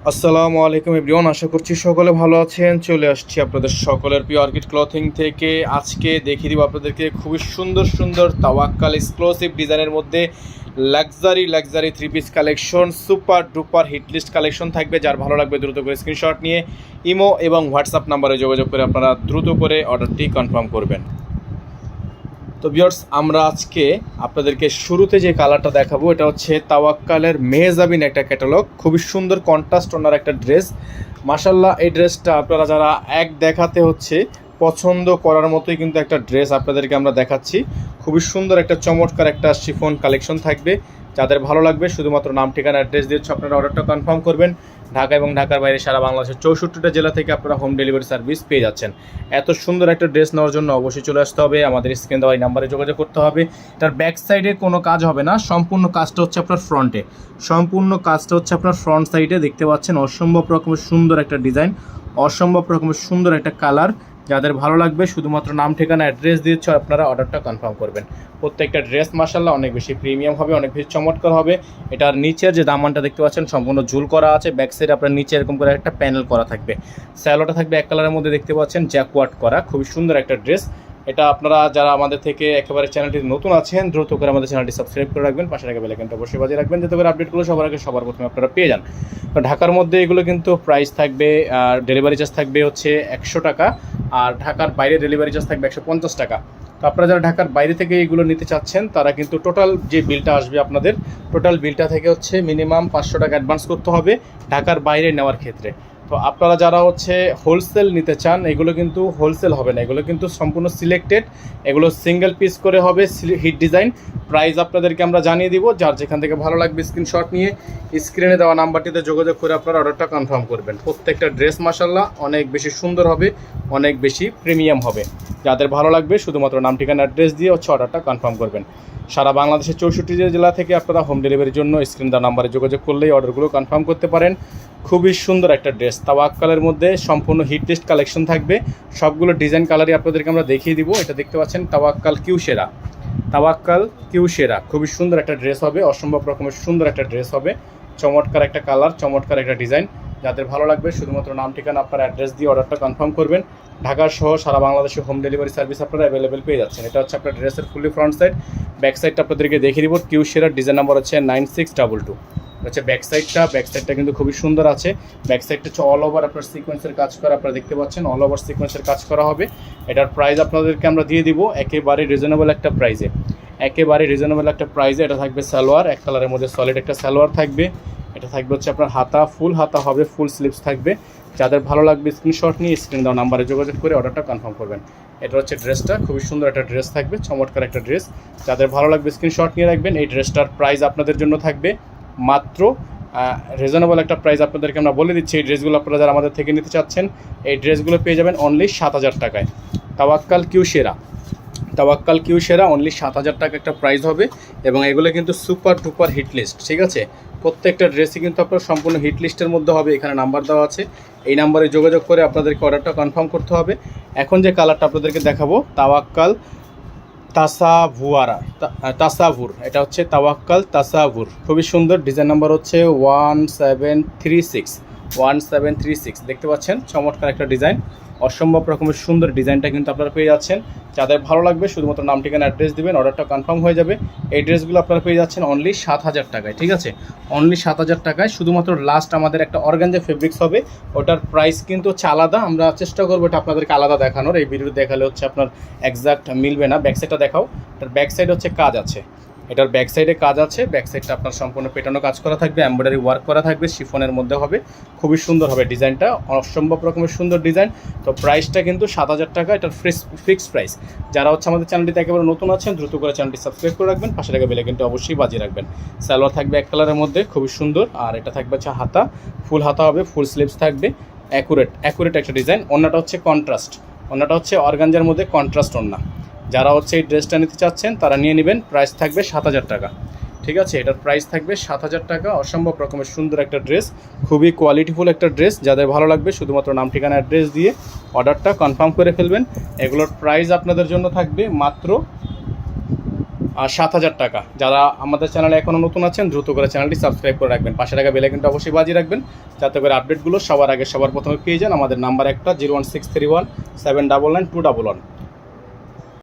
আসসালামু আলাইকুম এভরিওয়ান, আশা করছি সকলে ভালো আছেন। চলে আসছি আপনাদের সকলের প্রিয় অর্কিড ক্লথিং থেকে। আজকে দেখিয়ে দিব আপনাদেরকে খুবই সুন্দর সুন্দর তাওয়াক্কাল এক্সক্লুসিভ ডিজাইনের মধ্যে luxury three piece collection, super duper hit list collection থাকবে। যার ভালো লাগবে দ্রুত করে স্ক্রিনশট নিয়ে ইমো এবং হোয়াটসঅ্যাপ নাম্বারে যোগাযোগ করে আপনারা দ্রুত করে অর্ডারটি কনফার্ম করবেন। তো ভিউয়ার্স, আমরা আজকে আপনাদেরকে শুরুতে যে কালারটা দেখাবো এটা হচ্ছে তাওয়াক্কালের মেহজাবিন একটা ক্যাটালগ। খুবই সুন্দর কন্ট্রাস্ট ওনার একটা ড্রেস। মাশাল্লাহ, এই ড্রেসটা আপনারা যারা এক দেখাতে হচ্ছে পছন্দ করার মতোই কিন্তু একটা ড্রেস আপনাদেরকে আমরা দেখাচ্ছি। খুবই সুন্দর একটা চমৎকার একটা শিফন কালেকশন থাকবে। যাদের ভালো লাগবে শুধুমাত্র নাম ঠিকানা অ্যাড্রেস দিয়ে আপনারা অর্ডারটা কনফার্ম করবেন। ঢাকা এবং ঢাকার বাইরে সারা বাংলাদেশের 64টা জেলা থেকে আপনারা হোম ডেলিভারি সার্ভিস পেয়ে যাচ্ছেন। এত সুন্দর একটা ড্রেস নেওয়ার জন্য অবশ্যই চলে আসতে হবে, আমাদের স্ক্রিন দেওয়া এই নাম্বারে যোগাযোগ করতে হবে। তার ব্যাক সাইডে কোনো কাজ হবে না, সম্পূর্ণ কাজটা হচ্ছে আপনার ফ্রন্টে। সম্পূর্ণ কাজটা হচ্ছে আপনার ফ্রন্ট সাইডে। দেখতে পাচ্ছেন অসম্ভব রকমের সুন্দর একটা ডিজাইন, অসম্ভব রকমের সুন্দর একটা কালার। যাদের ভালো লাগবে শুধুমাত্র নাম ঠিকানা অ্যাড্রেস দিয়ে আপনারা অর্ডারটা কনফার্ম করবেন। প্রত্যেকটা ড্রেস মাশাল্লাহ অনেক বেশি প্রিমিয়াম হবে, অনেক বেশি চমৎকার হবে। এটার নিচের যে দামানটা দেখতে পাচ্ছেন সম্পূর্ণ ঝুল করা আছে। ব্যাক সাইডে আপনার নিচে এরকম করে একটা প্যানেল করা থাকবে। স্যালোটা থাকবে এক কালারের মধ্যে, দেখতে পাচ্ছেন জ্যাকওয়ার্ড করা। খুবই সুন্দর একটা ড্রেস। এটা আপনারা যারা আমাদের থেকে একেবারে চ্যানেলটি নতুন আছেন দ্রুত করে আমাদের চ্যানেলটি সাবস্ক্রাইব করে রাখবেন, পাশে রাখা বেল আইকনটা অবশ্যই বাজিয়ে রাখবেন যাতে করে আপডেটগুলো সবার প্রথমে আপনারা পেয়ে যান। তো ঢাকার মধ্যে এগুলো কিন্তু প্রাইস থাকবে, ডেলিভারি চার্জ থাকবে হচ্ছে 100 টাকা, আর ঢাকার বাইরে ডেলিভারি চার্জ থাকবে 150 টাকা। তো আপনারা যারা ঢাকার বাইরে থেকে এগুলো নিতে চাচ্ছেন তারা কিন্তু টোটাল যে বিলটা আসবে আপনাদের, টোটাল বিলটা থেকে হচ্ছে মিনিমাম 500 টাকা অ্যাডভান্স করতে হবে ঢাকার বাইরে নেওয়ার ক্ষেত্রে। তো আপনারা যারা হচ্ছে হোলসেল নিতে চান এগুলো কিন্তু হোলসেল হবে না, এগুলো কিন্তু সম্পূর্ণ সিলেক্টেড, এগুলো সিঙ্গেল পিস করে হবে হিট ডিজাইন। প্রাইস আপনাদেরকে আমরা জানিয়ে দিব, যার যেখান থেকে ভালো লাগবে স্ক্রিনশট নিয়ে স্ক্রিনে দেওয়া নাম্বারটিতে যোগাযোগ করে আপনারা অর্ডারটা কনফার্ম করবেন। প্রত্যেকটা ড্রেস মাশাল্লাহ অনেক বেশি সুন্দর হবে, অনেক বেশি প্রিমিয়াম হবে। যাদের ভালো লাগবে শুধুমাত্র নাম ঠিকানা অ্যাড্রেস দিয়ে অর্ডারটা কনফার্ম করবেন। সারা বাংলাদেশের 64 জেলা থেকে আপনারা হোম ডেলিভারির জন্য স্ক্রিন দেওয়া নাম্বারে যোগাযোগ করলেই অর্ডারগুলো কনফার্ম করতে পারেন। খুবই সুন্দর একটা ড্রেস তাওয়াক্কালের মধ্যে সম্পূর্ণ হিট লিস্ট কালেকশন থাকবে। সবগুলো ডিজাইন কালারই আপনাদেরকে আমরা দেখিয়ে দিব। এটা দেখতে পাচ্ছেন তাওয়াক্কাল কিউ সেরা। খুবই সুন্দর একটা ড্রেস হবে, অসম্ভব রকমের সুন্দর একটা ড্রেস হবে। চমৎকার একটা কালার, চমৎকার একটা ডিজাইন। যাদের ভালো লাগবে শুধুমাত্র নাম ঠিকানা আপনার অ্যাড্রেস দিয়ে অর্ডারটা কনফার্ম করবেন। ঢাকা সহ সারা বাংলাদেশে হোম ডেলিভারি সার্ভিস আপনারা অ্যাভেলেবেল পেয়ে যাচ্ছেন। এটা হচ্ছে আপনার ড্রেসের ফুলি ফ্রন্ট সাইড। ব্যাক সাইডটা আপনাদেরকে দেখিয়ে দিব। কিউ সেরার ডিজাইন নাম্বার হচ্ছে 9622। হচ্ছে ব্যাক সাইডটা কিন্তু খুবই সুন্দর আছে। ব্যাক সাইডটা হচ্ছে অল ওভার আপনার সিকোয়েন্সের কাজ করা, আপনারা দেখতে পাচ্ছেন অল ওভার সিকোয়েন্সের কাজ করা হবে। এটার প্রাইস আপনাদেরকে আমরা দিয়ে দিব একেবারে রিজনেবল একটা প্রাইসে, এটা থাকবে সালোয়ার, এক কালারের মধ্যে সলিড একটা সালোয়ার থাকবে। এটা থাকবে হচ্ছে আপনার হাতা, ফুল হাতা হবে, ফুল স্লিভস থাকবে। যাদের ভালো লাগবে স্ক্রিনশট নিয়ে স্ক্রিন দেওয়া নাম্বারে যোগাযোগ করে অর্ডারটা কনফার্ম করবেন। এটা হচ্ছে ড্রেসটা, খুবই সুন্দর একটা ড্রেস থাকবে, চমৎকার একটা ড্রেস। যাদের ভালো লাগবে স্ক্রিনশট নিয়ে রাখবেন। এই ড্রেসটার প্রাইস আপনাদের জন্য থাকবে মাত্র রিজনেবল একটা প্রাইস আপনাদেরকে আমরা বলে দিচ্ছি। এই ড্রেসগুলো আপনারা যারা আমাদের থেকে নিতে চাচ্ছেন এই ড্রেসগুলো পেয়ে যাবেন অনলি 7000 টাকায়। তাওয়াক্কাল কিউ সেরা অনলি 7000 টাকা একটা প্রাইস হবে। এবং এগুলো কিন্তু সুপার ডুপার হিট লিস্ট, ঠিক আছে। প্রত্যেকটা ড্রেসই কিন্তু আপনার সম্পূর্ণ হিট লিস্টের মধ্যে হবে। এখানে নাম্বার দেওয়া আছে, এই নাম্বারে যোগাযোগ করে আপনাদেরকে অর্ডারটা কনফার্ম করতে হবে। এখন যে কালারটা আপনাদেরকে দেখাবো তাওয়াক্কাল তাসাভুর, এটা হচ্ছে তাওয়াক্কাল তাসাভুর। খুবই সুন্দর, ডিজাইন নাম্বার হচ্ছে 1736। দেখতে পাচ্ছেন চমৎকার একটা ডিজাইন, অসম্ভব রকমের সুন্দর ডিজাইনটা কিন্তু আপনারা পেয়ে যাচ্ছেন। যাদের ভালো লাগবে শুধুমাত্র নাম ঠিকানা অ্যাড্রেস দিবেন, অর্ডারটা কনফার্ম হয়ে যাবে। এই ড্রেসগুলো আপনারা পেয়ে যাচ্ছেন অনলি 7000 টাকায়, ঠিক আছে। অনলি 7000 টাকায়। শুধুমাত্র লাস্ট আমাদের একটা অর্গানজা ফেব্রিক্স হবে, ওটার প্রাইস কিন্তু হচ্ছে আলাদা। আমরা চেষ্টা করবো এটা আপনাদেরকে আলাদা দেখানোর, এই ভিডিও দেখালে হচ্ছে আপনার এক্সাক্ট মিলবে না। ব্যাক সাইডটা দেখাও, এটার ব্যাক সাইড হচ্ছে কাজ আছে, এটার ব্যাক সাইডে কাজ আছে। ব্যাক সাইডটা আপনার সম্পূর্ণ পেটানো কাজ করা থাকবে, এমব্রয়ডারি ওয়ার্ক করা থাকবে, শিফনের মধ্যে হবে। খুবই সুন্দর হবে ডিজাইনটা, অসম্ভব রকমের সুন্দর ডিজাইন। তো প্রাইসটা কিন্তু 7000 টাকা, এটার ফিক্সড প্রাইস। যারা হচ্ছে আমাদের চ্যানেলটিতে একেবারে নতুন আছেন দ্রুত করে চ্যানেলটি সাবস্ক্রাইব করে রাখবেন, পাশে রাখা বেল আইকনটা অবশ্যই বাজিয়ে রাখবেন। সালোয়ার থাকবে এক কালারের মধ্যে, খুবই সুন্দর। আর এটা থাকবে হচ্ছে হাতা, ফুল হাতা হবে, ফুল স্লিভস থাকবে। অ্যাকুরেট একটা ডিজাইন। ওড়নাটা হচ্ছে কন্ট্রাস্ট, ওড়নাটা হচ্ছে অর্গানজার মধ্যে কন্ট্রাস্ট ওড়না। যারা হচ্ছে এই ড্রেসটা নিতে চাচ্ছেন তারা নিয়ে নেবেন। প্রাইস থাকবে 7000 টাকা, ঠিক আছে। এটার প্রাইস থাকবে 7000 টাকা। অসম্ভব রকমের সুন্দর একটা ড্রেস, খুবই কোয়ালিটিফুল একটা ড্রেস। যাদের ভালো লাগবে শুধুমাত্র নাম ঠিকানা অ্যাড্রেস দিয়ে অর্ডারটা কনফার্ম করে ফেলবেন। এগুলোর প্রাইস আপনাদের জন্য থাকবে মাত্র 7,000 টাকা। যারা আমাদের চ্যানেলে এখনও নতুন আছেন দ্রুত করে চ্যানেলটি সাবস্ক্রাইব করে রাখবেন, পাশে রাখা বেল আইকনটা অবশ্যই বাজিয়ে রাখবেন যাতে করে আপডেটগুলো সবার আগে সবার প্রথমে পেয়ে যান। আমাদের নাম্বার একটা 01631 799 211।